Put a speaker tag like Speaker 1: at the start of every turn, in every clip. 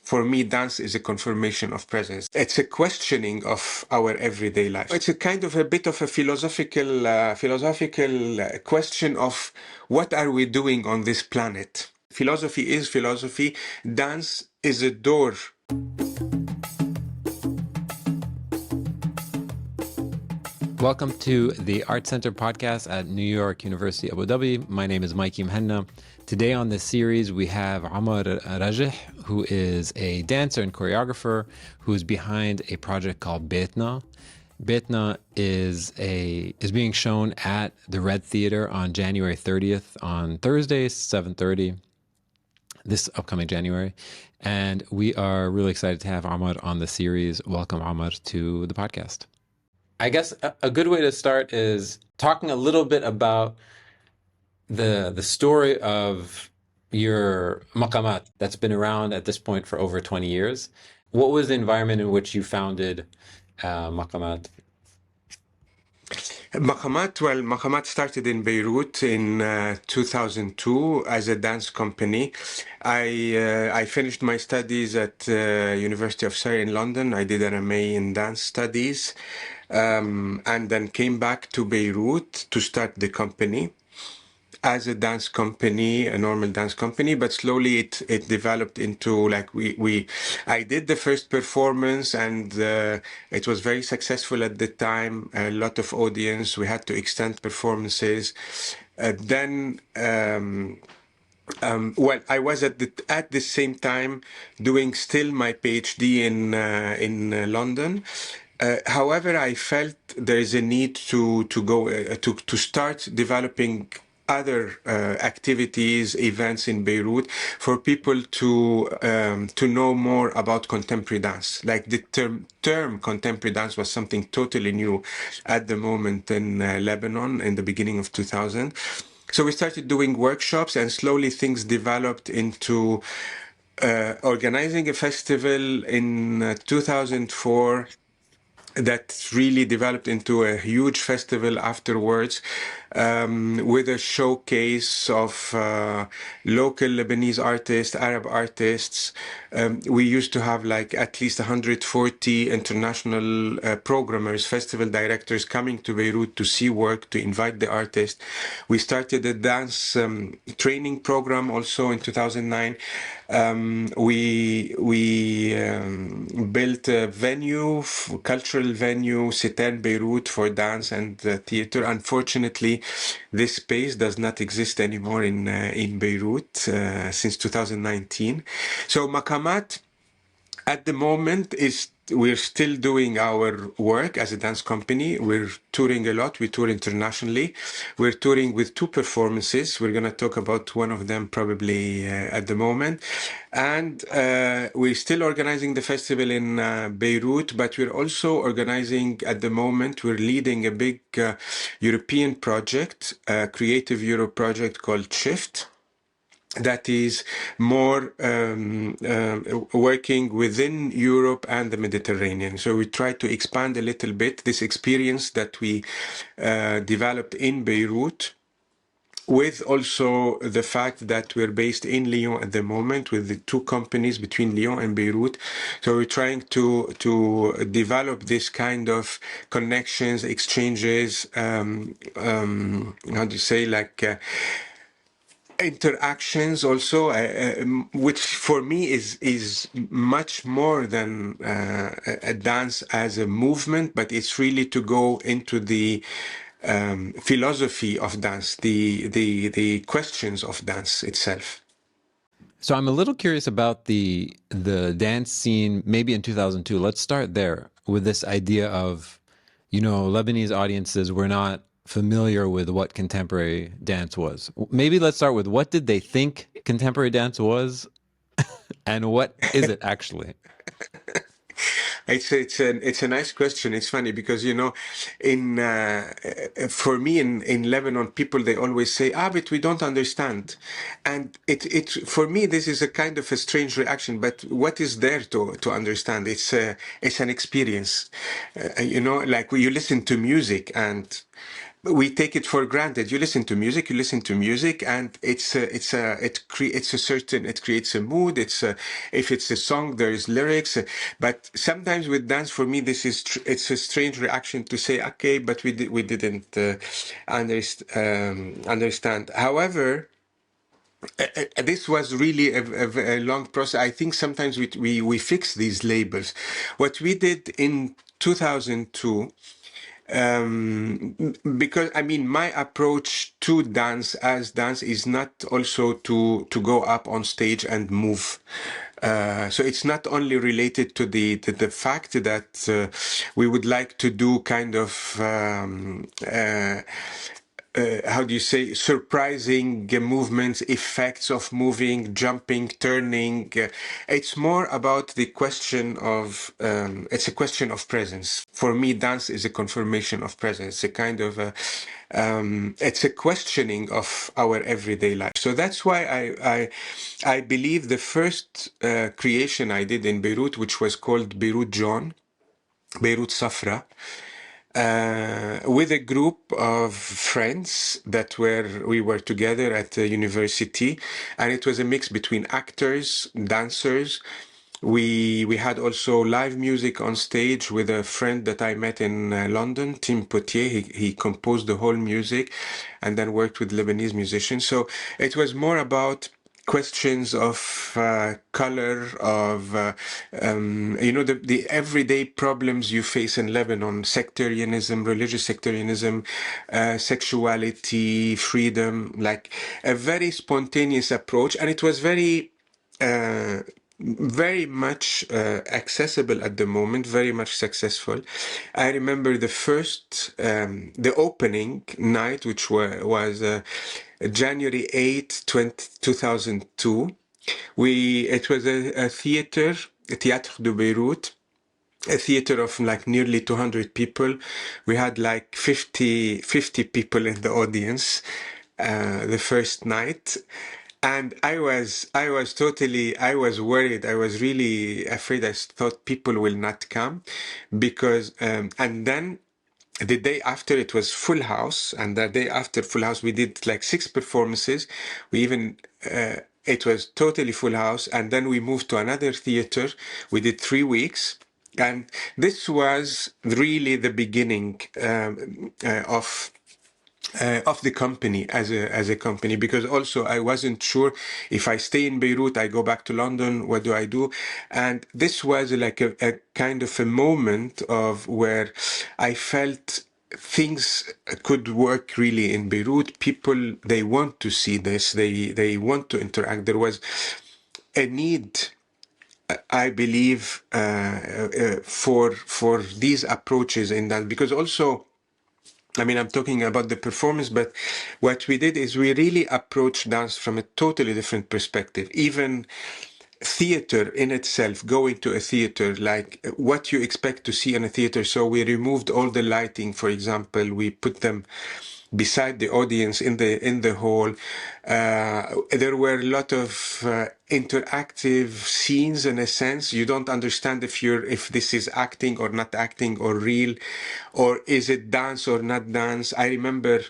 Speaker 1: For me, dance is a confirmation of presence. It's a questioning of our everyday life. It's a kind of a bit of a philosophical question of what are we doing on this planet? Philosophy is philosophy. Dance is a door.
Speaker 2: Welcome to the Art Center podcast at New York University, Abu Dhabi. My name is Mikey Mhenna. Today on this series, we have Omar Rajeh, who is a dancer and choreographer who is behind a project called Beytna. Beytna is being shown at the Red Theater on January 30th, on Thursday, 7:30, this upcoming January. And we are really excited to have Omar on the series. Welcome, Omar, to the podcast. I guess a good way to start is talking a little bit about the story of your Maqamat that's been around at this point for over 20 years. What was the environment in which you founded Maqamat?
Speaker 1: Maqamat started in Beirut in 2002 as a dance company. I finished my studies at University of Surrey in London. I did an MA in dance studies, and then came back to Beirut to start the company as a dance company, a normal dance company, but slowly it developed into like I did the first performance and it was very successful at the time, a lot of audience. We had to extend performances. I was at the same time doing still my PhD in London. However, I felt there is a need to start developing other activities, events in Beirut for people to know more about contemporary dance. Like the term contemporary dance was something totally new at the moment in Lebanon in the beginning of 2000. So we started doing workshops, and slowly things developed into organizing a festival in 2004 that really developed into a huge festival afterwards, with a showcase of local Lebanese artists, Arab artists. We used to have like at least 140 international programmers, festival directors coming to Beirut to see work, to invite the artists. We started a dance training program also in 2009. We built a venue, cultural venue, Citerne Beirut, for dance and theater. Unfortunately, this space does not exist anymore in Beirut since 2019. So Maqamat at the moment we're still doing our work as a dance company. We're touring a lot. We tour internationally. We're touring with 2 performances. We're going to talk about one of them probably at the moment. And we're still organizing the festival in Beirut, but we're also organizing at the moment, we're leading a big European project, a Creative Europe project called Shift, that is more working within Europe and the Mediterranean. So we try to expand a little bit this experience that we developed in Beirut, with also the fact that we're based in Lyon at the moment with the 2 companies between Lyon and Beirut. So we're trying to develop this kind of connections, exchanges, interactions also, which for me is much more than a dance as a movement, but it's really to go into the philosophy of dance, the questions of dance itself.
Speaker 2: So I'm a little curious about the dance scene, maybe in 2002. Let's start there with this idea of, Lebanese audiences were not familiar with what contemporary dance was. Maybe let's start with, what did they think contemporary dance was and what is it actually?
Speaker 1: It's a nice question. It's funny because for me in Lebanon, people, they always say, but we don't understand, and it for me this is a kind of a strange reaction. But what is there to understand? It's an experience, like when you listen to music, and we take it for granted. You listen to music, and it creates a mood. If it's a song, there is lyrics. But sometimes with dance, for me, it's a strange reaction to say, okay, but we didn't understand. However, this was really a long process. I think sometimes we fix these labels. What we did in 2002, because I mean, my approach to dance as dance is not also to go up on stage and move. So it's not only related to the fact that we would like to do kind of how do you say, surprising movements, effects of moving, jumping, turning. It's more about the question of, it's a question of presence. For me, dance is a confirmation of presence. It's a kind of it's a questioning of our everyday life. So that's why I believe the first creation I did in Beirut, which was called Beirut John, Beirut Safra, with a group of friends we were together at the university, and it was a mix between actors, dancers. We had also live music on stage with a friend that I met in London, Tim Potier. He composed the whole music and then worked with Lebanese musicians. So it was more about questions of color, of the everyday problems you face in Lebanon: sectarianism, religious sectarianism, sexuality, freedom, like a very spontaneous approach. And it was very much accessible at the moment, very much successful. I remember the opening night, which was January 8th, 2002. It was a theater, Théâtre de Beirut, a theater of like nearly 200 people. We had like 50 people in the audience the first night. And I was worried. I was really afraid. I thought people will not come because, and then the day after it was full house. And the day after full house, we did like 6 performances. It was totally full house. And then we moved to another theater. We did 3 weeks. And this was really the beginning of the company as a company, because also I wasn't sure if I stay in Beirut, I go back to London, what do I do? And this was like a kind of a moment of where I felt things could work really in Beirut. People, they want to see this, they want to interact. There was a need, I believe, for these approaches in that, because also, I mean, I'm talking about the performance, but what we did is we really approached dance from a totally different perspective. Even theater in itself, going to a theater, like what you expect to see in a theater. So we removed all the lighting, for example. We put them beside the audience in the hall. There were a lot of interactive scenes. In a sense, you don't understand if this is acting or not acting, or real, or is it dance or not dance. I remember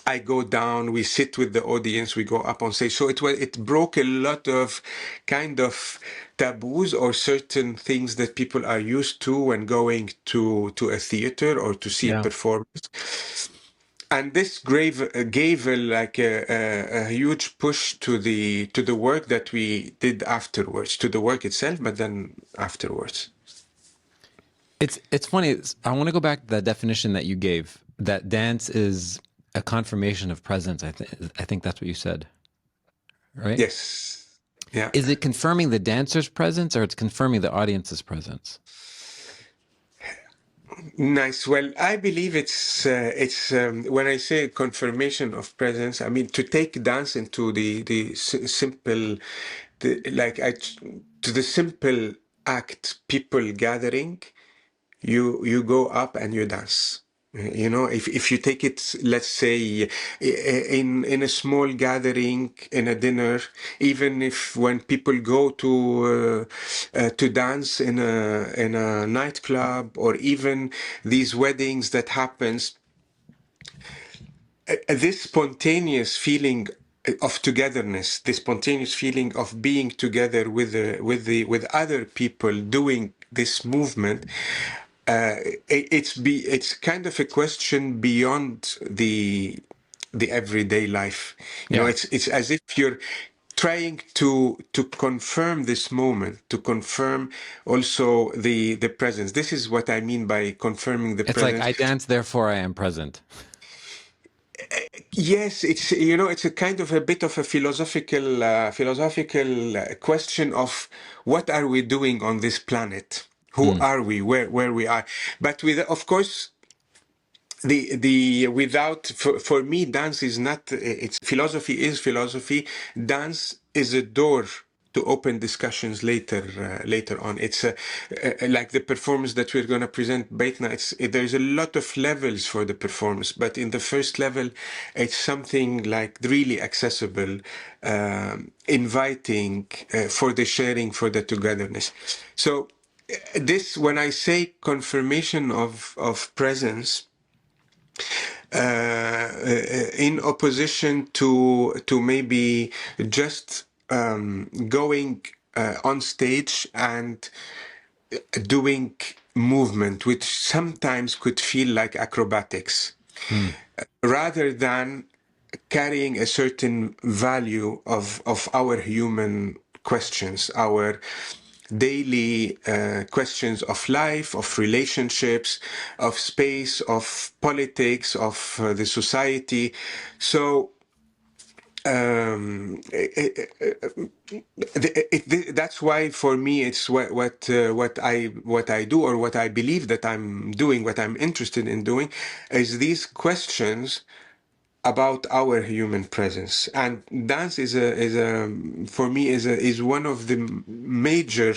Speaker 1: I go down, we sit with the audience, we go up on stage. So it broke a lot of kind of taboos or certain things that people are used to when going to a theater or to see a
Speaker 2: Yeah.
Speaker 1: performance. And this gave a huge push to the work that we did afterwards, to the work itself, but then afterwards.
Speaker 2: It's funny. I want to go back to that definition that you gave, that dance is a confirmation of presence. I think that's what you said, right?
Speaker 1: Yes. Yeah.
Speaker 2: Is it confirming the dancer's presence, or it's confirming the audience's presence?
Speaker 1: Nice. Well, I believe it's when I say confirmation of presence, I mean to take dance into the simple, to the simple act, people gathering. You go up and you dance. You know, if you take it, let's say, in a small gathering, in a dinner, even if when people go to dance in a nightclub, or even these weddings that happens, this spontaneous feeling of togetherness, this spontaneous feeling of being together with other people doing this movement, it's kind of a question beyond the everyday life. You know,
Speaker 2: Yeah.
Speaker 1: it's as if you're trying to confirm this moment, to confirm also the presence. This is what I mean by confirming the
Speaker 2: It's like
Speaker 1: presence.
Speaker 2: I dance, therefore I am present.
Speaker 1: Yes, it's it's a kind of a bit of a philosophical question of what are we doing on this planet? Who
Speaker 2: Mm.
Speaker 1: are we? Where we are? But with, of course, the without, for me, dance is not, it's philosophy is philosophy. Dance is a door to open discussions later on. It's like the performance that we're going to present, Beytna. There's a lot of levels for the performance, but in the first level, it's something like really accessible, inviting, for the sharing, for the togetherness. So this, when I say confirmation of presence, in opposition to maybe just going on stage and doing movement, which sometimes could feel like acrobatics,
Speaker 2: Mm.
Speaker 1: rather than carrying a certain value of our human questions, our daily questions of life, of relationships, of space, of politics, of the society. So that's why for me it's what I do, or what I believe that I'm doing, what I'm interested in doing, is these questions about our human presence. And dance is a for me is one of the major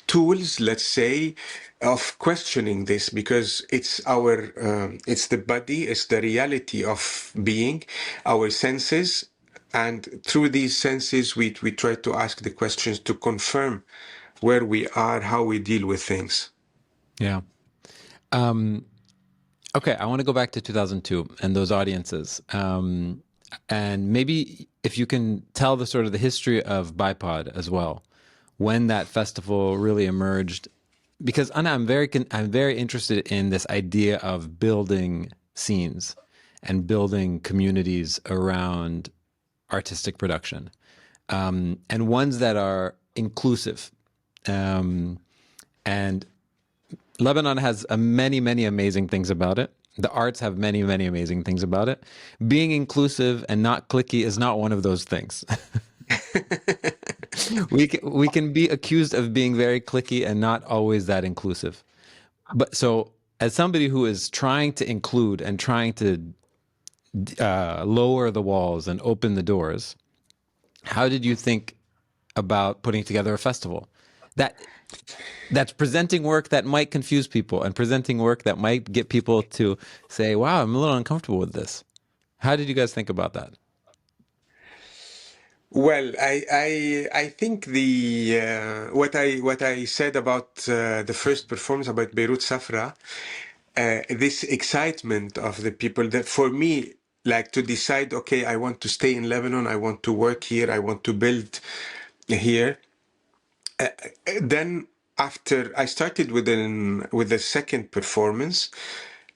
Speaker 1: tools, let's say, of questioning this, because it's the body, it's the reality of being, our senses, and through these senses we try to ask the questions to confirm where we are, how we deal with things.
Speaker 2: Yeah. Okay, I want to go back to 2002 and those audiences. And maybe if you can tell the sort of the history of BIPOD as well, when that festival really emerged, because Anna, I'm very interested in this idea of building scenes and building communities around artistic production, and ones that are inclusive. And Lebanon has many amazing things about it. The arts have many amazing things about it. Being inclusive and not cliquey is not one of those things. We can be accused of being very cliquey and not always that inclusive. But so, as somebody who is trying to include and trying to lower the walls and open the doors, how did you think about putting together a festival that that's presenting work that might confuse people and presenting work that might get people to say, "Wow, I'm a little uncomfortable with this." How did you guys think about that?
Speaker 1: Well, I think the what I said about the first performance about Beirut Safra, this excitement of the people, that for me, like, to decide, okay, I want to stay in Lebanon, I want to work here, I want to build here. Then after I started with the second performance,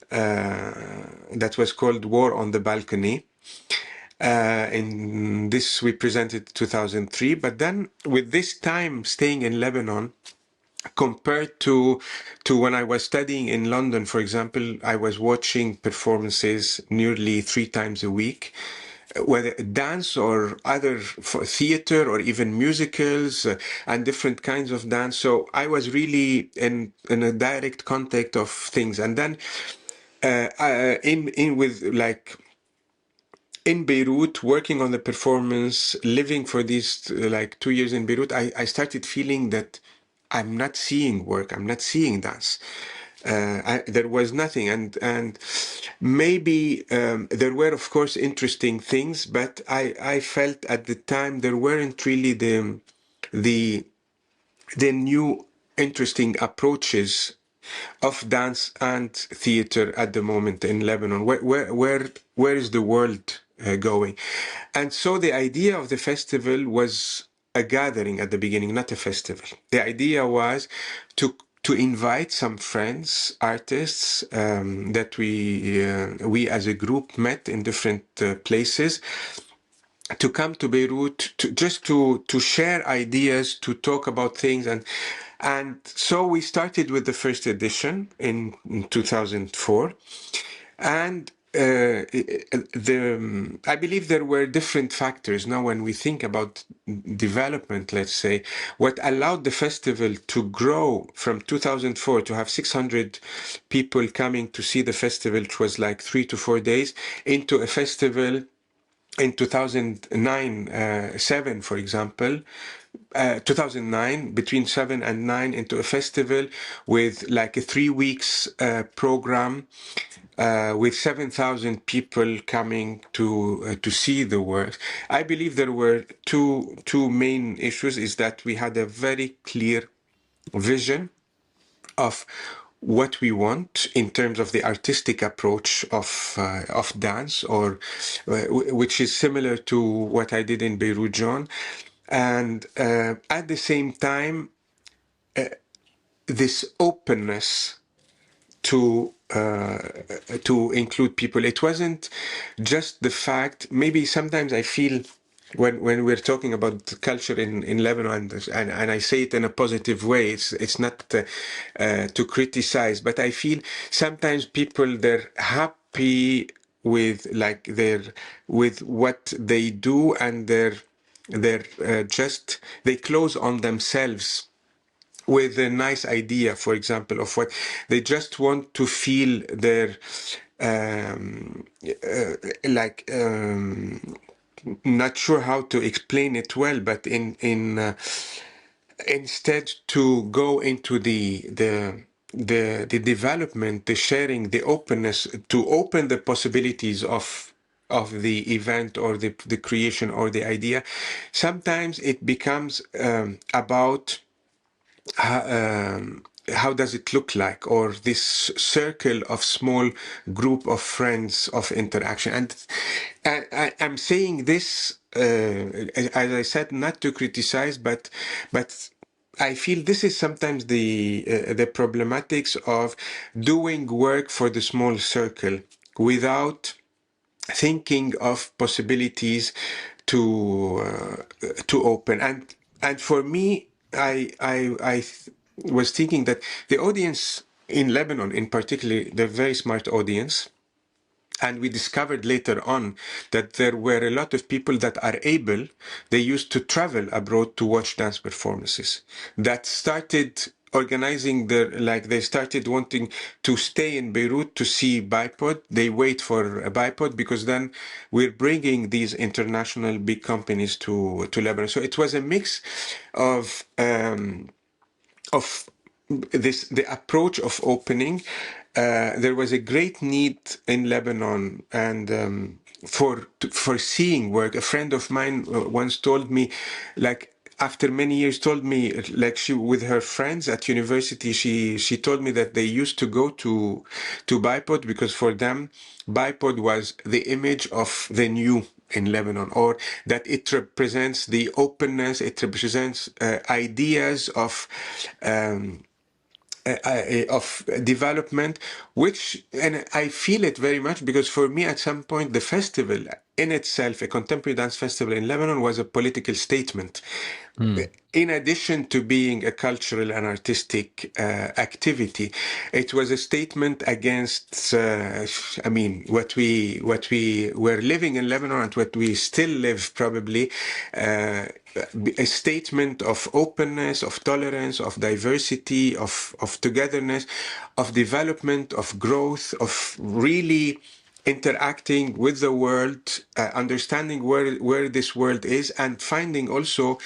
Speaker 1: that was called War on the Balcony. In this we presented 2003, but then with this time staying in Lebanon, compared to when I was studying in London, for example, I was watching performances nearly 3 times a week, whether dance or other theater or even musicals, and different kinds of dance. So I was really in a direct contact of things. And then in with like in Beirut, working on the performance, living for these like 2 years in Beirut, I started feeling that I'm not seeing work, I'm not seeing dance. There was nothing, and maybe there were, of course, interesting things, but I felt at the time there weren't really the new interesting approaches of dance and theater at the moment in Lebanon. Where is the world going? And so the idea of the festival was a gathering at the beginning, not a festival. The idea was to invite some friends, artists that we as a group met in different places, to come to Beirut to share ideas, to talk about things, and so we started with the first edition in 2004, and I believe there were different factors. Now, when we think about development, let's say, what allowed the festival to grow from 2004 to have 600 people coming to see the festival, which was like 3 to 4 days, into a festival in 2009, 7, for example, 2009, between 7 and 9, into a festival with like a 3 weeks program with 7,000 people coming to see the work. I believe there were two main issues. Is that we had a very clear vision of what we want in terms of the artistic approach of dance, or which is similar to what I did in Beirut, John, and at the same time, this openness to include people. It wasn't just the fact. Maybe sometimes I feel when we're talking about culture in Lebanon, and I say it in a positive way, it's not to criticize, but I feel sometimes people, they're happy with like their with what they do, and they're just they close on themselves with a nice idea, for example, of what they just want to feel their like not sure how to explain it well, but in instead to go into the development, the sharing, the openness, to open the possibilities of the event, or the creation, or the idea. Sometimes it becomes about how does it look like, or this circle of small group of friends of interaction. And I'm saying this, as I said, not to criticize, but I feel this is sometimes the problematics of doing work for the small circle without thinking of possibilities to open. And for me, I was thinking that the audience in Lebanon, in particular, they're very smart audience. And we discovered later on that there were a lot of people that are able, they used to travel abroad to watch dance performances, that started organizing they started wanting to stay in Beirut to see BIPOD. They wait for a BIPOD because then we're bringing these international big companies to Lebanon. So it was a mix of the approach of opening. There was a great need in Lebanon, and for seeing work. A friend of mine once told me, like, after many years, told me, like, she, with her friends at university, she told me that they used to go to BIPOD because for them BIPOD was the image of the new in Lebanon, or that it represents the openness, it represents ideas of development, which, and I feel it very much, because for me, at some point, the festival in itself, a contemporary dance festival in Lebanon, was a political statement. In addition to being a cultural and artistic activity, it was a statement against, what we were living in Lebanon, and what we still live, probably, a statement of openness, of tolerance, of diversity, of togetherness, of development, of growth, of really interacting with the world, understanding where this world is, and finding also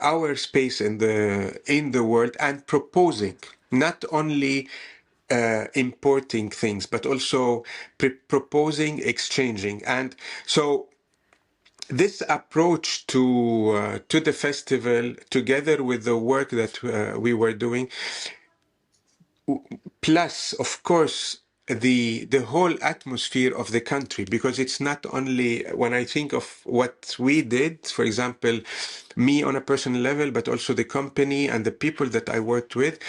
Speaker 1: our space in the world, and proposing, not only importing things, but also proposing, exchanging. And so this approach to the festival, together with the work that we were doing, plus, of course, the whole atmosphere of the country, because it's not only when I think of what we did, for example, me on a personal level, but also the company and the people that I worked with.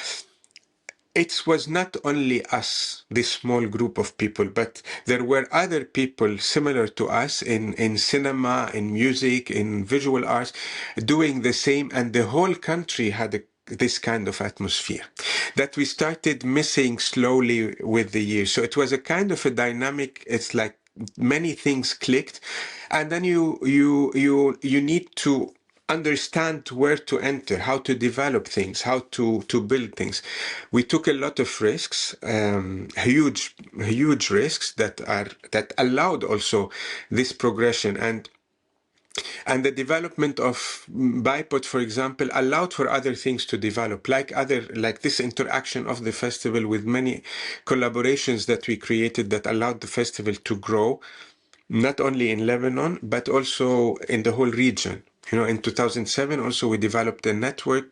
Speaker 1: It was not only us, this small group of people, but there were other people similar to us in cinema, in music, in visual arts, doing the same, and the whole country had this kind of atmosphere that we started missing slowly with the years. So it was a kind of a dynamic. It's like many things clicked, and then you need to understand where to enter, how to develop things, how to build things. We took a lot of risks, huge risks that allowed also this progression, and the development of BIPOD, for example, allowed for other things to develop, like this interaction of the festival with many collaborations that we created that allowed the festival to grow, not only in Lebanon, but also in the whole region. In 2007, also we developed a network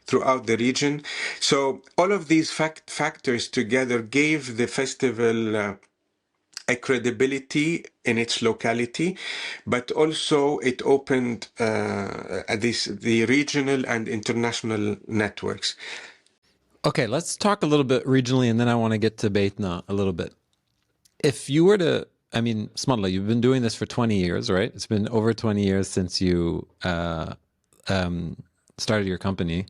Speaker 1: throughout the region. So all of these factors together gave the festival a credibility in its locality, but also it opened the regional and international networks.
Speaker 2: Okay, let's talk a little bit regionally, and then I want to get to Beytna a little bit. If you were to, I mean, Smadla, you've been doing this for 20 years, right? It's been over 20 years since you started your company.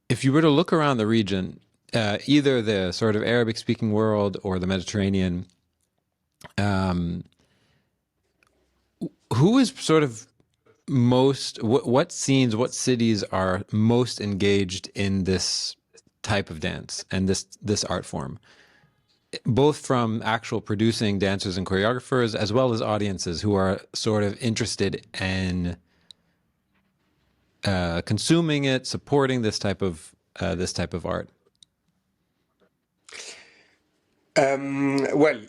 Speaker 2: If you were to look around the region, either the sort of Arabic-speaking world or the Mediterranean, who is sort of most, what scenes, what cities are most engaged in this type of dance and this art form? Both from actual producing dancers and choreographers, as well as audiences who are sort of interested in consuming it, supporting this type of art.
Speaker 1: Well,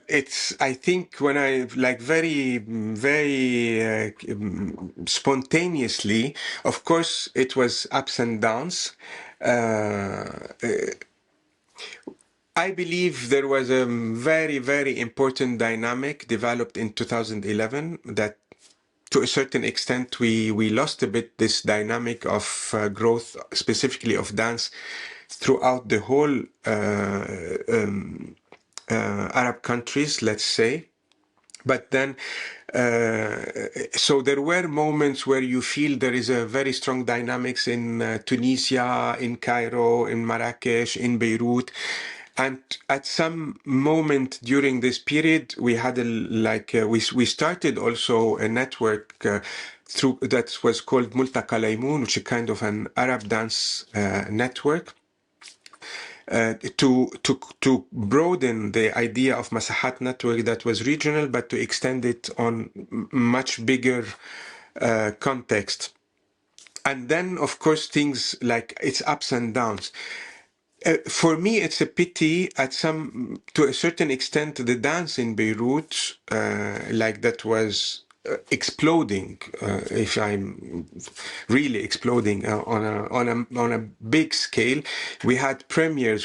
Speaker 1: I think when I very spontaneously, of course, it was ups and downs. I believe there was a very important dynamic developed in 2011 that to a certain extent we lost a bit this dynamic of growth, specifically of dance, throughout the whole Arab countries, let's say. But then, so there were moments where you feel there is a very strong dynamics in Tunisia, in Cairo, in Marrakesh, in Beirut. And at some moment during this period, we had we started also a network through that was called Multaqa Laymoun, which is kind of an Arab dance network. To broaden the idea of Masahat network that was regional, but to extend it on much bigger context. And then, of course, things like its ups and downs. For me, it's a pity to a certain extent, the dance in Beirut, that was exploding, if I'm really exploding on a big scale. We had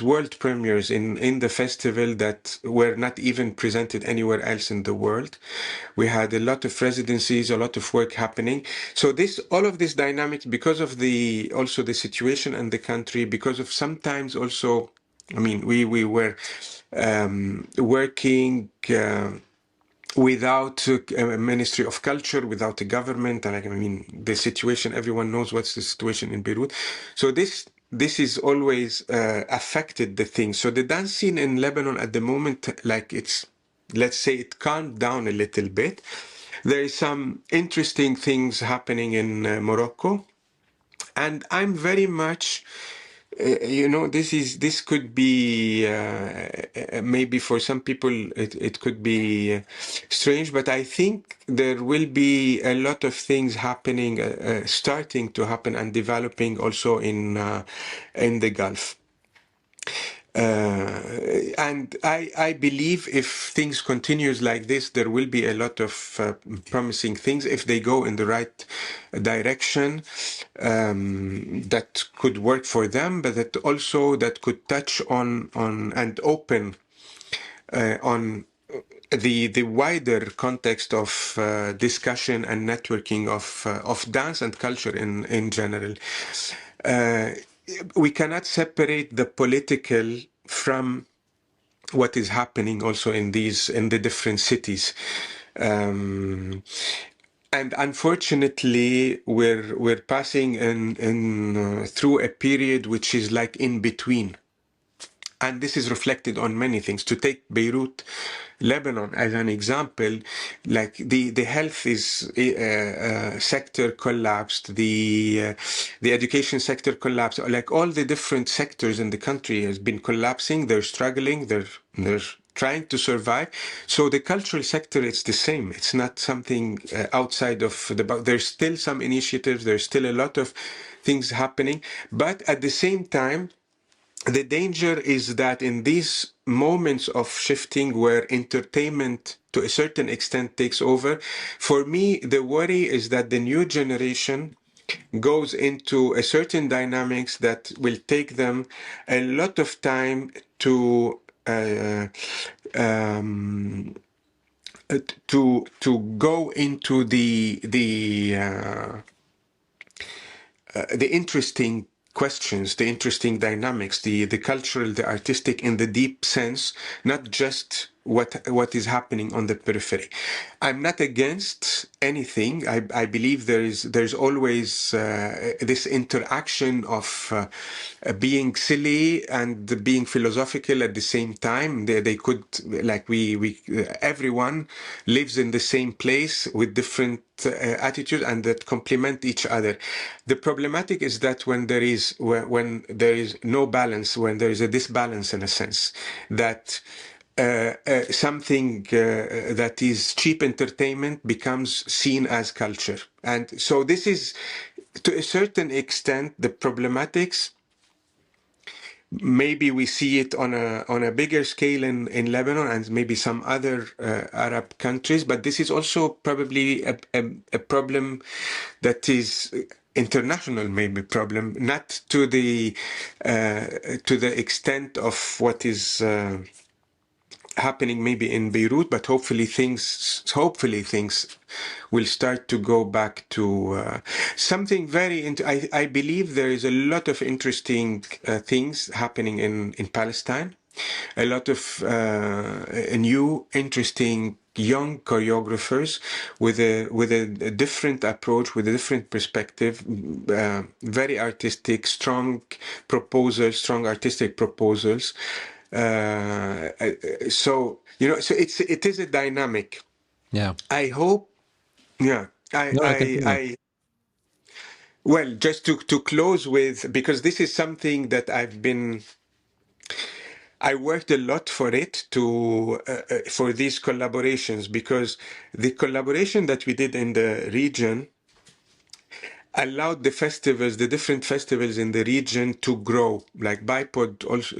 Speaker 1: world premieres in the festival that were not even presented anywhere else in the world. We had a lot of residencies, a lot of work happening. So all of this dynamics, because of also the situation in the country, because of sometimes also, I mean, we were working without a Ministry of Culture, without a government, and the situation, everyone knows what's the situation in Beirut. So this is always affected the thing. So the dance scene in Lebanon at the moment, let's say it calmed down a little bit. There is some interesting things happening in Morocco, and I'm very much this could be maybe for some people it could be strange, but I think there will be a lot of things happening, starting to happen and developing also in the Gulf. And I believe if things continues like this, there will be a lot of promising things if they go in the right direction, that could work for them, but that also that could touch on and open on the wider context of discussion and networking of dance and culture in general. Uh, we cannot separate the political from what is happening also in the different cities. And unfortunately, we're passing in through a period which is like in between. And this is reflected on many things. To take Beirut, Lebanon as an example, like the health is sector collapsed, the education sector collapsed, like all the different sectors in the country has been collapsing. They're struggling. They're trying to survive. So the cultural sector, it's the same. It's not something outside of there's still some initiatives. There's still a lot of things happening, but at the same time, the danger is that in these moments of shifting where entertainment to a certain extent takes over, for me, the worry is that the new generation goes into a certain dynamics that will take them a lot of time um, to go into the interesting questions, the interesting dynamics, the cultural, the artistic in the deep sense, not just what is happening on the periphery. I'm not against anything. I believe there's always this interaction of being silly and being philosophical at the same time. They could, like we everyone lives in the same place with different attitudes and that complement each other. The problematic is that when there is no balance, when there is a disbalance in a sense, that something that is cheap entertainment becomes seen as culture. And so this is, to a certain extent, the problematics. Maybe we see it on a bigger scale in Lebanon and maybe some other Arab countries, but this is also probably a problem that is international, maybe problem, not to the extent of what is happening maybe in Beirut, but hopefully things will start to go back to something very. I believe there is a lot of interesting things happening in Palestine, a lot of new interesting young choreographers with a different approach, with a different perspective, very artistic, strong proposals, strong artistic proposals. So so it is a dynamic.
Speaker 2: Yeah.
Speaker 1: I hope. Yeah.
Speaker 2: No, continue.
Speaker 1: Well, just to close with, because this is something that I worked a lot for it for these collaborations, because the collaboration that we did in the region allowed the different festivals in the region to grow. Like BIPOD also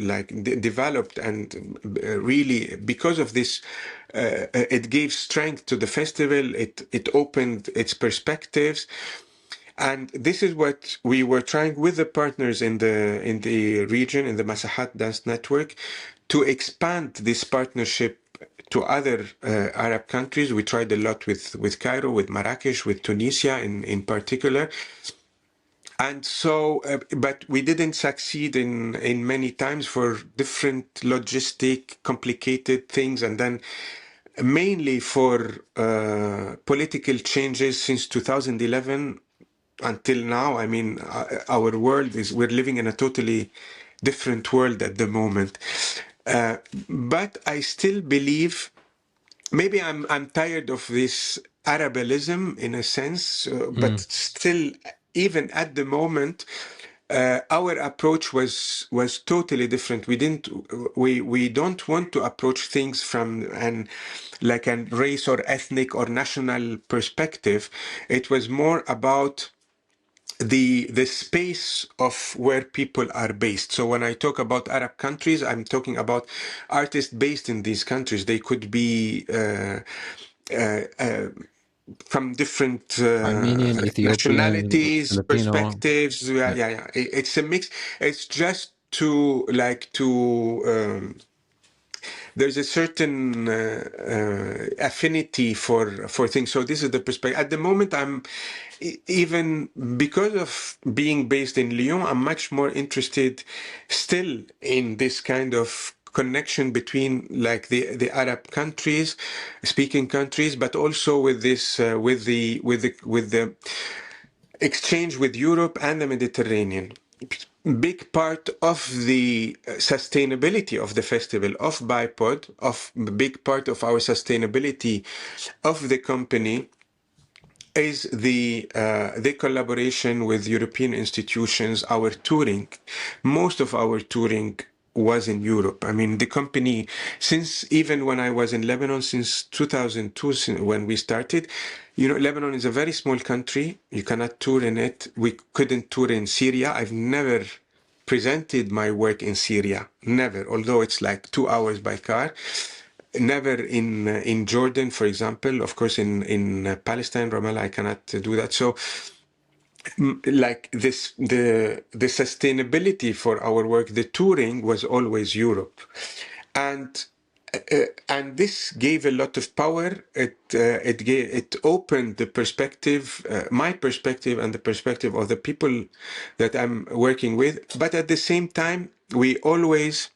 Speaker 1: developed, and really because of this, it gave strength to the festival. It opened its perspectives. And this is what we were trying with the partners in the region, in the Masahat Dance Network, to expand this partnership to other Arab countries. We tried a lot with Cairo, with Marrakesh, with Tunisia in particular. And so, but we didn't succeed in many times for different logistic, complicated things, and then mainly for political changes since 2011 until now. I mean, our world we're living in a totally different world at the moment. But I still believe, maybe I'm tired of this Arabalism in a sense, but still, even at the moment, our approach was totally different. We don't want to approach things from an race or ethnic or national perspective. It was more about the space of where people are based. So when I talk about Arab countries, I'm talking about artists based in these countries. They could be from different
Speaker 2: Armenian, Ethiopian,
Speaker 1: nationalities,
Speaker 2: Filipino.
Speaker 1: perspectives. Yeah,
Speaker 2: Yeah.
Speaker 1: yeah, yeah. It's a mix. It's just to like to. There's a certain affinity for things. So this is the perspective. At the moment, I'm even because of being based in Lyon, I'm much more interested still in this kind of connection between like the Arab countries, speaking countries, but also with this with the exchange with Europe and the Mediterranean. Big part of the sustainability of the festival of BIPOD, of big part of our sustainability of the company is the collaboration with European institutions, our touring. Most of our touring was in Europe. I mean, the company, since even when I was in Lebanon, since 2002, when we started, you know, Lebanon is a very small country. You cannot tour in it. We couldn't tour in Syria. I've never presented my work in Syria, never, although it's like 2 hours by car. Never in Jordan, for example. Of course, in Palestine, Ramallah, I cannot do that. So, like this, the sustainability for our work, the touring was always Europe, and and this gave a lot of power. It opened the perspective, my perspective, and the perspective of the people that I'm working with. But at the same time, we always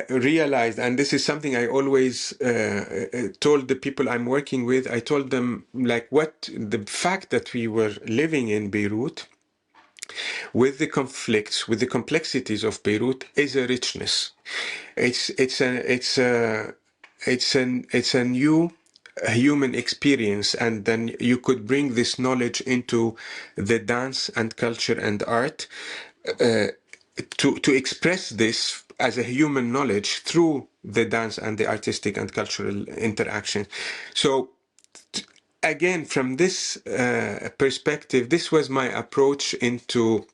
Speaker 1: realized, and this is something I always told the people I'm working with. I told them like what the fact that we were living in Beirut with the conflicts, with the complexities of Beirut, is a richness. It's a new human experience, and then you could bring this knowledge into the dance and culture and art to express this as a human knowledge through the dance and the artistic and cultural interaction. So again, from this perspective, this was my approach into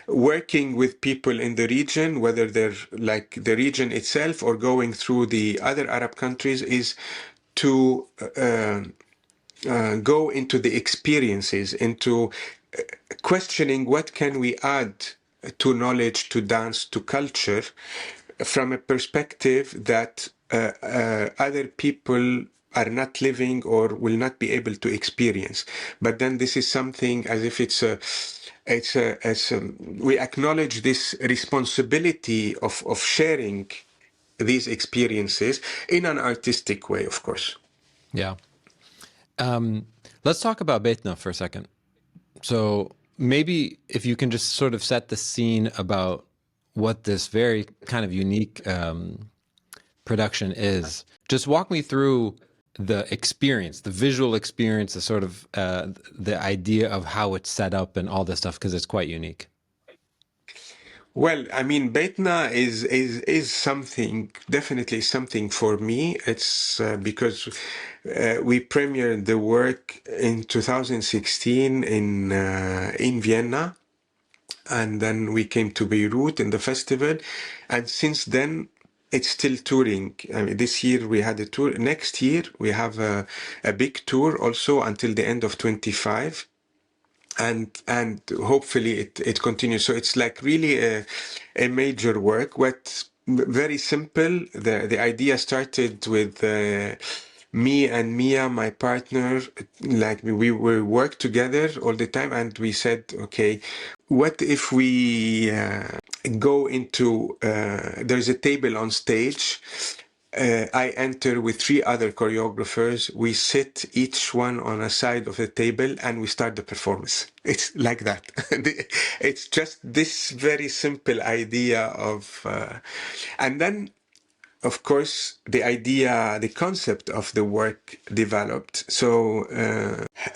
Speaker 1: working with people in the region, whether they're like the region itself or going through the other Arab countries, is to go into the experiences, into questioning what can we add to knowledge, to dance, to culture, from a perspective that other people are not living or will not be able to experience. But then this is something as if we acknowledge this responsibility of sharing these experiences in an artistic way, of course.
Speaker 2: Yeah. Let's talk about Beytna for a second. So maybe if you can just sort of set the scene about what this very kind of unique production is. Just walk me through the experience, the visual experience, the sort of the idea of how it's set up and all this stuff, because it's quite unique.
Speaker 1: Well, I mean, Beytna is something, definitely something for me. It's because we premiered the work in 2016 in Vienna, and then we came to Beirut in the festival, and since then it's still touring. I mean, this year we had a tour. Next year we have a big tour also until the end of 25. And hopefully it continues. So it's like really a major work. What very simple. The idea started with me and Mia, my partner. Like we work together all the time, and we said, okay, what if we go into? There's a table on stage. I enter with 3 other choreographers. We sit each one on a side of the table and we start the performance. It's like that. It's just this very simple idea of, and then of course the idea, the concept of the work developed. So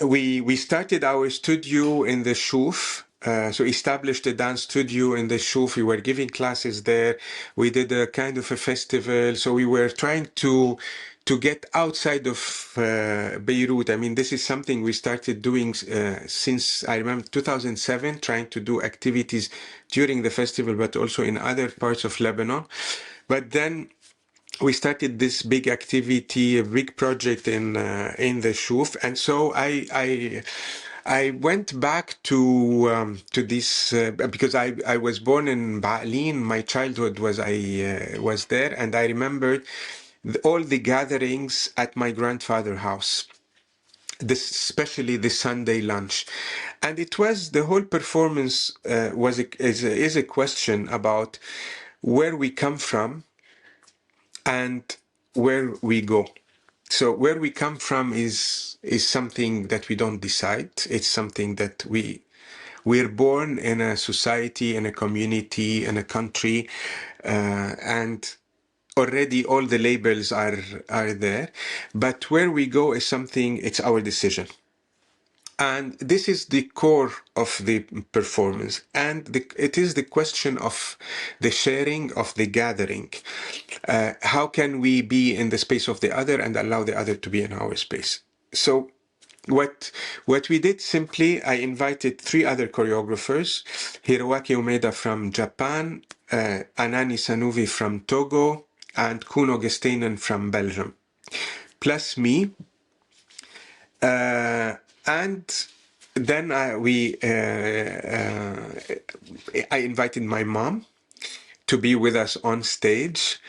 Speaker 1: we started our studio in the Shuf. So established a dance studio in the Shuf. We were giving classes there. We did a kind of a festival. So we were trying to get outside of Beirut. I mean, this is something we started doing since, I remember, 2007, trying to do activities during the festival, but also in other parts of Lebanon. But then we started this big activity, a big project in the Shuf, and so I went back to this because I was born in Ba'alin. My childhood was I was there, and I remembered all the gatherings at my grandfather's house. This, especially the Sunday lunch, and it was the whole performance is a question about where we come from and where we go. So where we come from is something that we don't decide. It's something that we're born in a society, in a community, in a country, and already all the labels are there. But where we go is something, it's our decision. And this is the core of the performance. And it is the question of the sharing, of the gathering. How can we be in the space of the other and allow the other to be in our space? So what we did simply, I invited 3 other choreographers, Hiroaki Umeda from Japan, Anani Sanuvi from Togo, and Kuno Gesteinen from Belgium, plus me. And then I invited my mom to be with us on stage.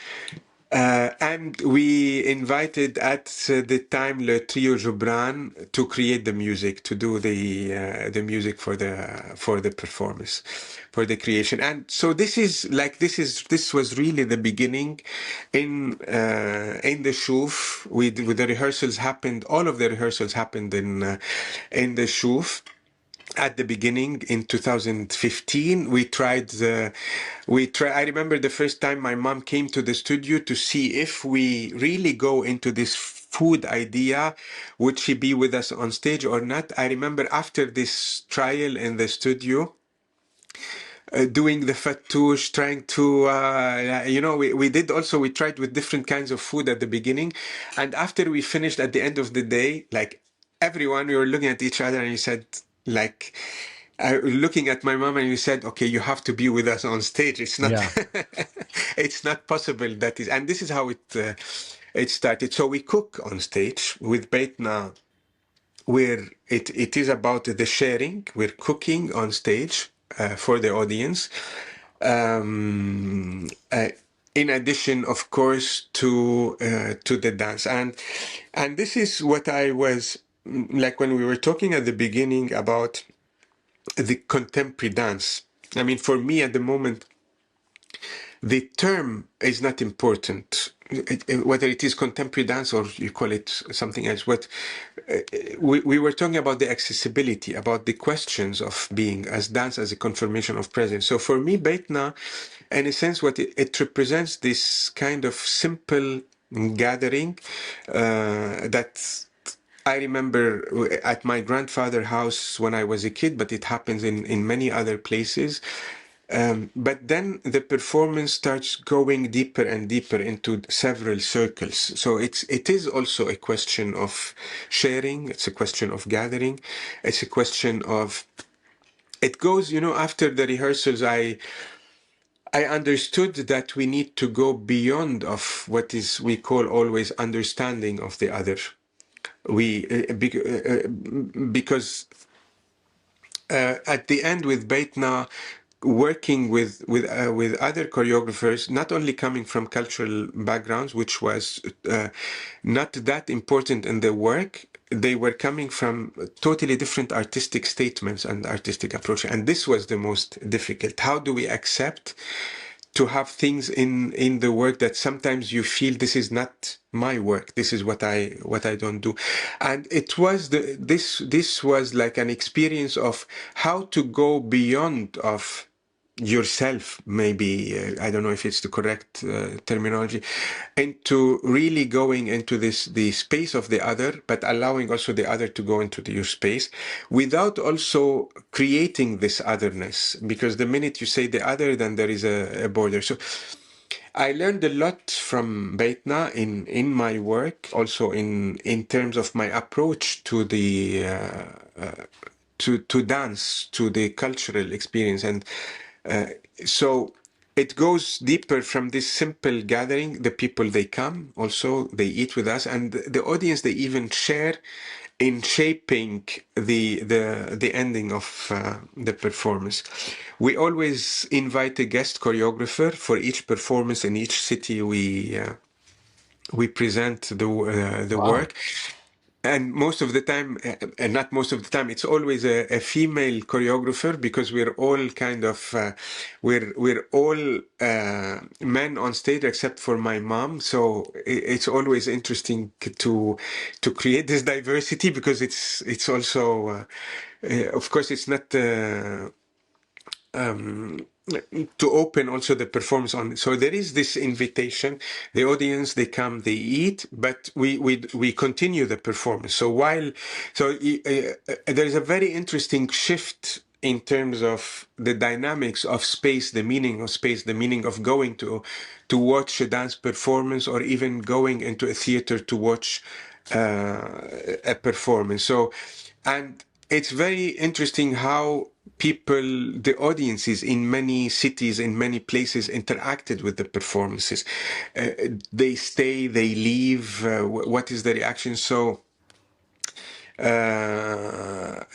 Speaker 1: And we invited at the time Le Trio Joubran to create the music, to do the music for the performance, for the creation. And so this was really the beginning. In the Shuf, with the rehearsals happened. All of the rehearsals happened in the Shuf. At the beginning in 2015, I remember the first time my mom came to the studio to see if we really go into this food idea, would she be with us on stage or not? I remember after this trial in the studio, doing the fattoush, trying to, we tried with different kinds of food at the beginning. And after we finished, at the end of the day, like everyone, we were looking at each other and you said, like, looking at my mom and you said, okay, you have to be with us on stage. It's not,
Speaker 2: Yeah.
Speaker 1: it's not possible. And this is how it started. So we cook on stage with Beytna, where it is about the sharing. We're cooking on stage for the audience. In addition, of course, to the dance, and this is what I was like when we were talking at the beginning about the contemporary dance. I mean, for me at the moment, the term is not important, whether it is contemporary dance or you call it something else. We were talking about the accessibility, about the questions of being as dance as a confirmation of presence. So for me, Beytna, in a sense, what it represents this kind of simple gathering that I remember at my grandfather's house when I was a kid, but it happens in many other places. But then the performance starts going deeper and deeper into several circles. So it is also a question of sharing. It's a question of gathering. It's a question of, it goes, after the rehearsals, I understood that we need to go beyond of what is we call always understanding of the other. Because at the end with Beytna, working with other choreographers, not only coming from cultural backgrounds, which was not that important in the work, they were coming from totally different artistic statements and artistic approach, and this was the most difficult. How do we accept to have things in the work that sometimes you feel this is not my work, this is what I don't do? And it was this was like an experience of how to go beyond of yourself, maybe, I don't know if it's the correct terminology, into really going into the space of the other, but allowing also the other to go into your space without also creating this otherness, because the minute you say the other, then there is a border. So I learned a lot from Beytna in my work, also in terms of my approach to the to dance, to the cultural experience, and uh, so it goes deeper from this simple gathering. The people, they come, also they eat with us, and the audience, they even share in shaping the ending of the performance. We always invite a guest choreographer for each performance in each city we present the
Speaker 2: Wow.
Speaker 1: work. And most of the time, and not most of the time, it's always a female choreographer, because we're all kind of we're all men on stage except for my mom. So it's always interesting to create this diversity, because it's also of course it's not um, to open also the performance on. So there is this invitation. The audience, they come, they eat, but we continue the performance. So there's a very interesting shift in terms of the dynamics of space, the meaning of space, the meaning of going to watch a dance performance, or even going into a theater to watch a performance. So, and it's very interesting how people, the audiences in many cities, in many places, interacted with the performances. They stay, they leave. What is the reaction? So,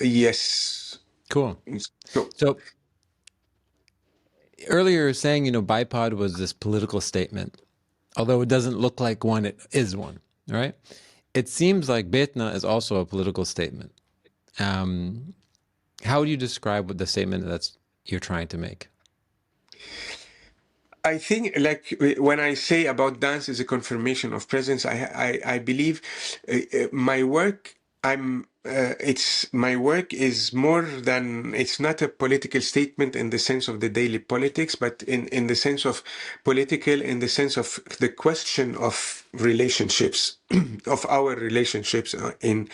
Speaker 1: yes.
Speaker 2: Cool.
Speaker 1: So,
Speaker 2: So earlier you were saying, BIPOD was this political statement, although it doesn't look like one, it is one, right? It seems like Beytna is also a political statement. How would you describe what the statement that's you're trying to make?
Speaker 1: I think, like when I say about dance is a confirmation of presence, I believe my work. It's my work is more than, it's not a political statement in the sense of the daily politics, but in the sense of political, in the sense of the question of relationships, of our relationships in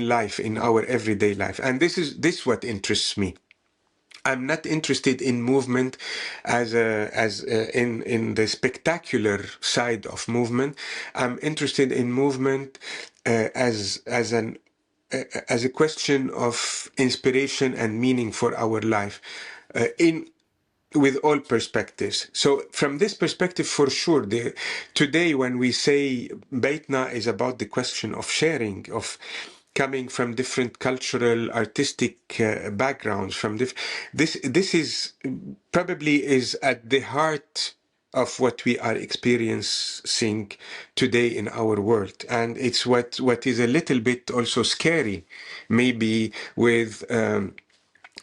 Speaker 1: life, in our everyday life, and this what interests me. I'm not interested in movement in the spectacular side of movement. I'm interested in movement as a question of inspiration and meaning for our life, in with all perspectives. So from this perspective, for sure, today when we say Beytna is about the question of sharing, of coming from different cultural, artistic backgrounds, this is probably is at the heart of what we are experiencing today in our world, and it's what is a little bit also scary, maybe with.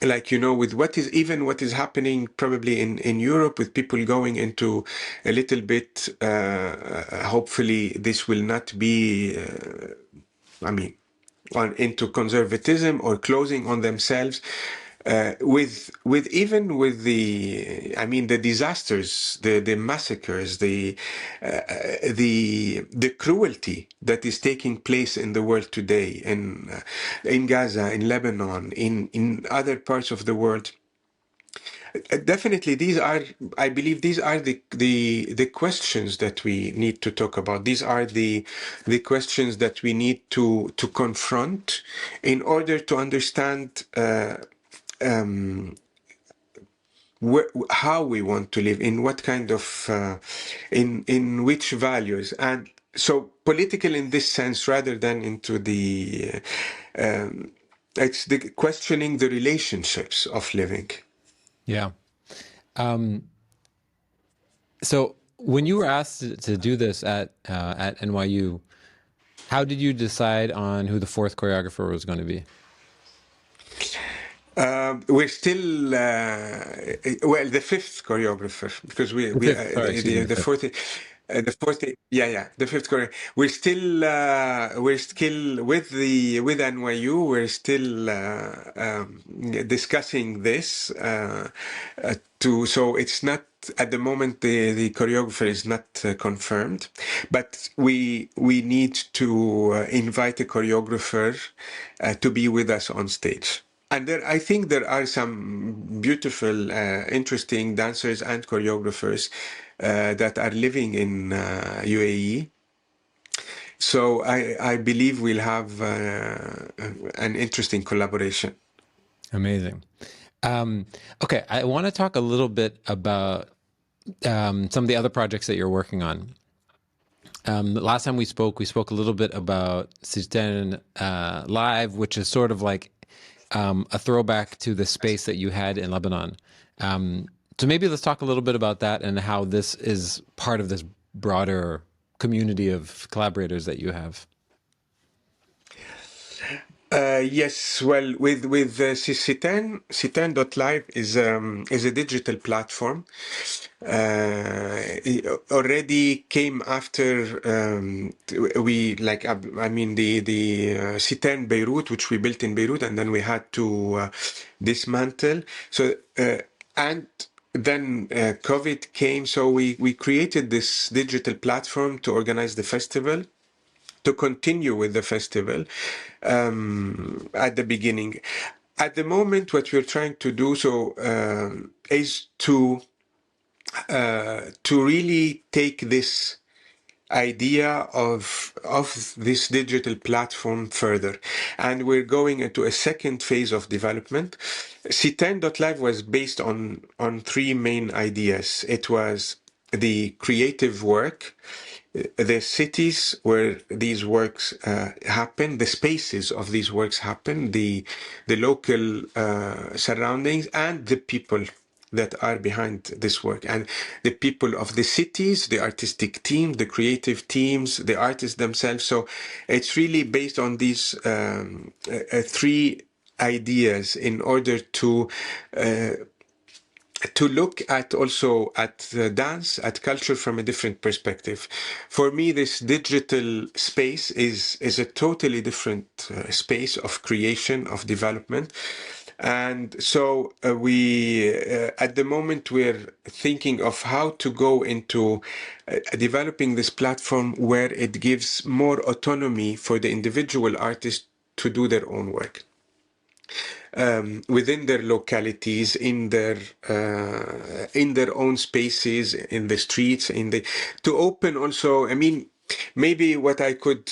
Speaker 1: Like, with what is happening probably in Europe, with people going into a little bit, hopefully this will not be, I mean, into conservatism or closing on themselves, with even with the disasters, the massacres, the cruelty that is taking place in the world today, in Gaza, in Lebanon, in other parts of the world. Definitely, I believe these are the questions that we need to talk about. These are the questions that we need to confront in order to understand how we want to live, in what kind of, in which values, and so political in this sense, rather than into it's the questioning the relationships of living.
Speaker 2: Yeah. So when you were asked to do this at NYU, how did you decide on who the fourth choreographer was going to be?
Speaker 1: We're still the fifth choreographer, because
Speaker 2: The fifth. Sorry, excuse me. The
Speaker 1: the
Speaker 2: fifth.
Speaker 1: fourth. The fifth choreographer. We're still with NYU. We're still discussing this so it's not at the moment, the choreographer is not confirmed, but we need to invite a choreographer to be with us on stage. And I think there are some beautiful, interesting dancers and choreographers that are living in UAE. So I believe we'll have an interesting collaboration.
Speaker 2: Amazing. Okay, I want to talk a little bit about some of the other projects that you're working on. The last time we spoke a little bit about Siten Live, which is sort of like a throwback to the space that you had in Lebanon. So maybe let's talk a little bit about that and how this is part of this broader community of collaborators that you have.
Speaker 1: Yes, well, with Citan.live is a digital platform. It already came after we like I mean the Citan Beirut, which we built in Beirut, and then we had to dismantle. So and then COVID came, so we created this digital platform to organize the festival, to continue with the festival at the beginning. At the moment, what we're trying to do is to really take this idea of this digital platform further, and we're going into a second phase of development. C10.live was based on three main ideas. It was the creative work, the cities where these works happen, the spaces of these works happen, the local surroundings, and the people that are behind this work, and the people of the cities, the artistic teams, the creative teams, the artists themselves. So it's really based on these three ideas in order to look at also at dance, at culture from a different perspective. For me, this digital space is a totally different space of creation, of development. And so at the moment, we're thinking of how to go into developing this platform where it gives more autonomy for the individual artist to do their own work. Within their localities, in their own spaces, in the streets, to open also. I mean, maybe what I could,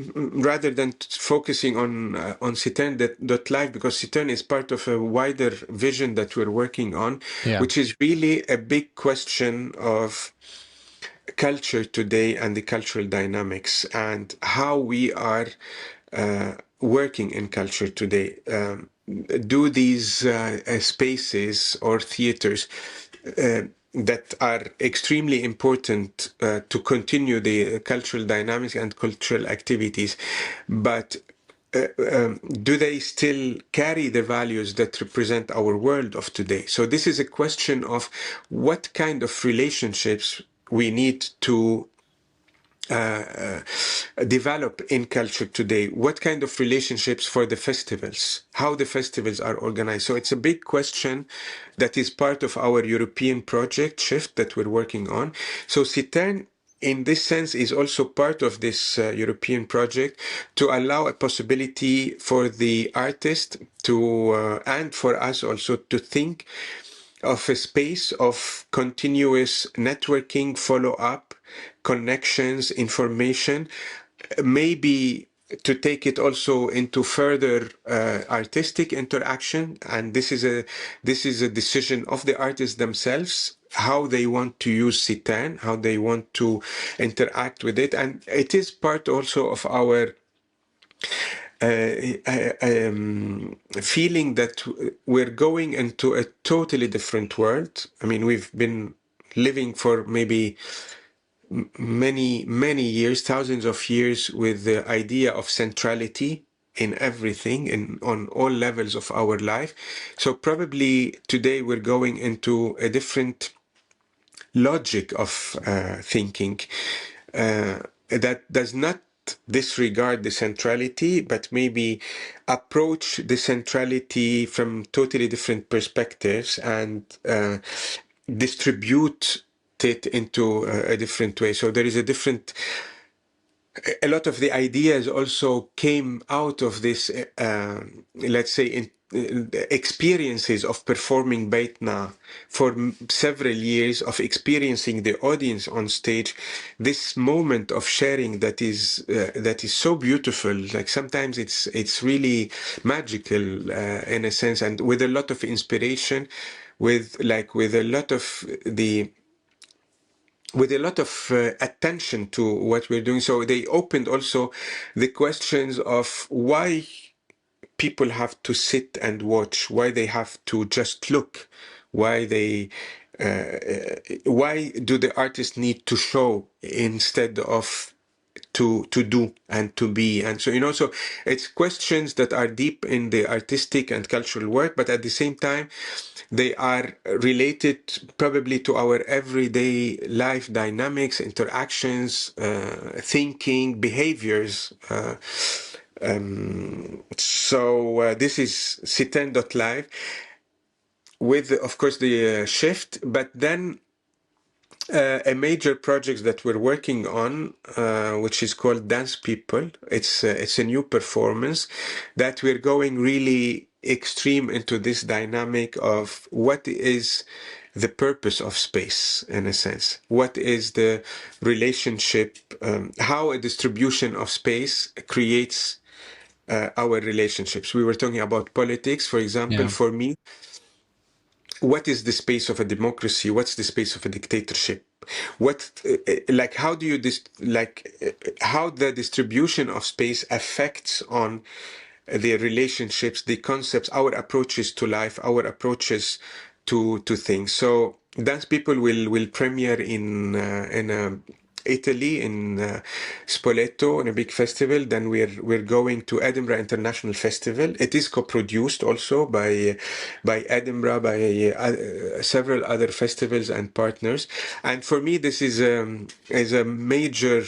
Speaker 1: rather than focusing on Citern.live, because Citern is part of a wider vision that we're working on, which is really a big question of culture today and the cultural dynamics and how we are working in culture today. Do these spaces or theaters that are extremely important to continue the cultural dynamics and cultural activities, but do they still carry the values that represent our world of today? So this is a question of what kind of relationships we need to develop in culture today. What kind of relationships for the festivals, how the festivals are organized. So it's a big question that is part of our European project shift that we're working on. So Citern, in this sense, is also part of this European project to allow a possibility for the artist to and for us also to think of a space of continuous networking, follow-up, connections, information, maybe to take it also into further artistic interaction. And this is a decision of the artists themselves, how they want to use Citan, how they want to interact with it. And it is part also of our feeling that we're going into a totally different world. I mean, we've been living for maybe many years, thousands of years, with the idea of centrality in everything, on all levels of our life. So probably today we're going into a different logic of thinking that does not disregard the centrality, but maybe approach the centrality from totally different perspectives and distribute it into a different way. So there is a lot of the ideas also came out of this, let's say, experiences of performing Beytna for several years, of experiencing the audience on stage, this moment of sharing that is so beautiful. Like sometimes it's really magical in a sense, and with a lot of inspiration, with a lot of attention to what we're doing. So they opened also the questions of why people have to sit and watch, why they have to just look, why they why do the artists need to show instead of to do and to be. And so, so it's questions that are deep in the artistic and cultural work, but at the same time they are related probably to our everyday life dynamics, interactions, thinking, behaviors. This is Citen.live with, of course, the shift, but then a major project that we're working on, which is called Dance People. It's a new performance that we're going really extreme into this dynamic of what is the purpose of space, in a sense. What is the relationship, how a distribution of space creates our relationships. We were talking about politics, for example.
Speaker 2: Yeah.
Speaker 1: For me, what is the space of a democracy? What's the space of a dictatorship? How do you how the distribution of space affects on the relationships, the concepts, our approaches to life, our approaches to things. So Dance People will premiere in Italy, in Spoleto, in a big festival. Then we're going to Edinburgh International Festival. It is co-produced also by Edinburgh, by several other festivals and partners. And for me, this is a major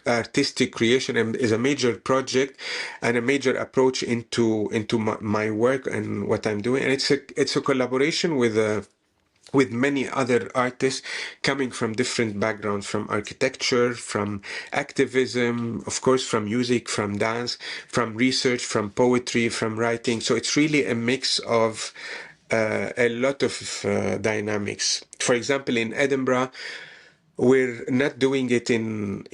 Speaker 1: artistic creation, and is a major project and a major approach into my work and what I'm doing. And it's a collaboration with many other artists coming from different backgrounds, from architecture, from activism, of course, from music, from dance, from research, from poetry, from writing. So it's really a mix of a lot of dynamics. For example, in Edinburgh, we're not doing it in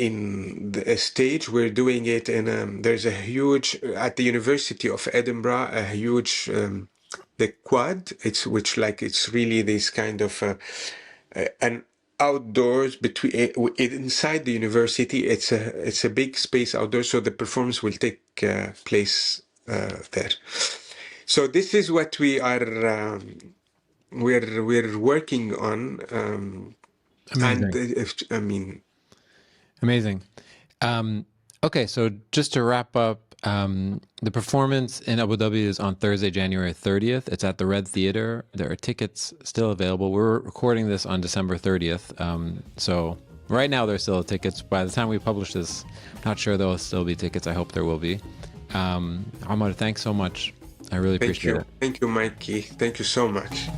Speaker 1: a stage. We're doing it in there's a huge at the University of Edinburgh, a huge the quad. It's really this kind of an outdoors between inside the university. It's a big space outdoors, so the performance will take place there. So this is what we're working on.
Speaker 2: Amazing. Amazing. Okay, so just to wrap up, the performance in Abu Dhabi is on Thursday, January 30th. It's at the Red Theater. There are tickets still available. We're recording this on December 30th. So right now there's still tickets. By the time we publish this, not sure there'll still be tickets. I hope there will be. Omar, thanks so much. I really appreciate it.
Speaker 1: Thank you, Mikey. Thank you so much.